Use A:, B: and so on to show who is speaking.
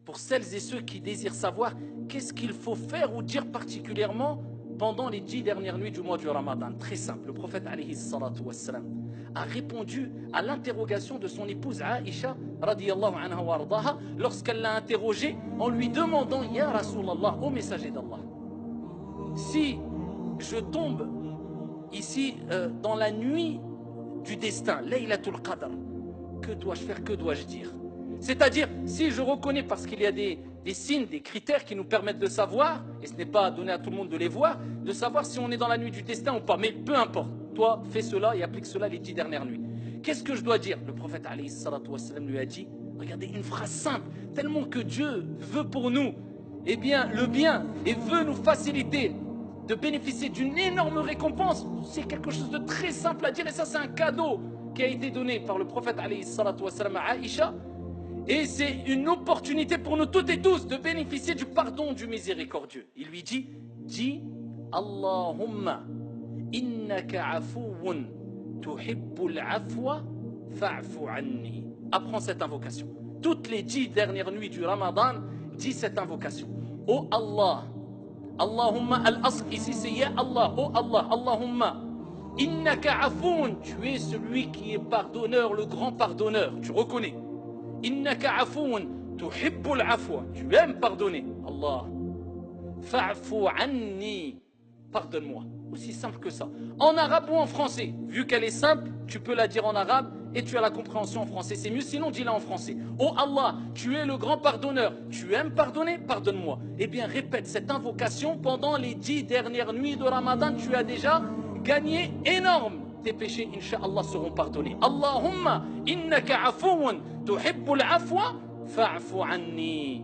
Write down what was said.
A: pour celles et ceux qui désirent savoir qu'est-ce qu'il faut faire ou dire particulièrement pendant les 10 dernières nuits du mois du Ramadan. Très simple, le prophète alayhi salatu wassalam a répondu à l'interrogation de son épouse Aïcha radiyallahu anha wa ardaha lorsqu'elle l'a interrogé en lui demandant « Ya Rasulallah, ô messager d'Allah, si je tombe ici dans la nuit du destin, Laylatul Qadr, que dois-je faire, que dois-je dire ?» C'est-à-dire, si je reconnais, parce qu'il y a des signes, des critères qui nous permettent de savoir, et ce n'est pas donné à tout le monde de les voir, de savoir si on est dans la nuit du destin ou pas. Mais peu importe, toi, fais cela et applique cela les 10 dernières nuits. Qu'est-ce que je dois dire? Le prophète alayhi salatu wassalam lui a dit, regardez, une phrase simple, tellement que Dieu veut pour nous eh bien, le bien et veut nous faciliter de bénéficier d'une énorme récompense. C'est quelque chose de très simple à dire, et ça c'est un cadeau qui a été donné par le prophète alayhi salatu wassalam à Aïcha. Et c'est une opportunité pour nous toutes et tous de bénéficier du pardon du miséricordieux. Il lui dit, dis Allahumma innaka afouun tuhibbul afwa fa'fu anni. Apprends cette invocation. Toutes les 10 dernières nuits du Ramadan, dis cette invocation. Oh Allah, Allahumma al-asl, ici c'est Ya Allah, oh Allah, Allahumma innaka afoun, tu es celui qui est pardonneur, le grand pardonneur, tu reconnais. Innaka afoun tuhibbul afwa, tu aimes pardonner. Allah, fa'fu anni, pardonne-moi. Aussi simple que ça. En arabe ou en français, vu qu'elle est simple, tu peux la dire en arabe et tu as la compréhension en français. C'est mieux, sinon dis-la en français. Oh Allah, tu es le grand pardonneur. Tu aimes pardonner? Pardonne-moi. Eh bien, répète cette invocation pendant les 10 dernières nuits de Ramadan. Tu as déjà gagné énorme. Tes péchés, Inch'Allah, seront pardonnés. Allahumma innaka afouun tuhibbul afwa fa'fu anni.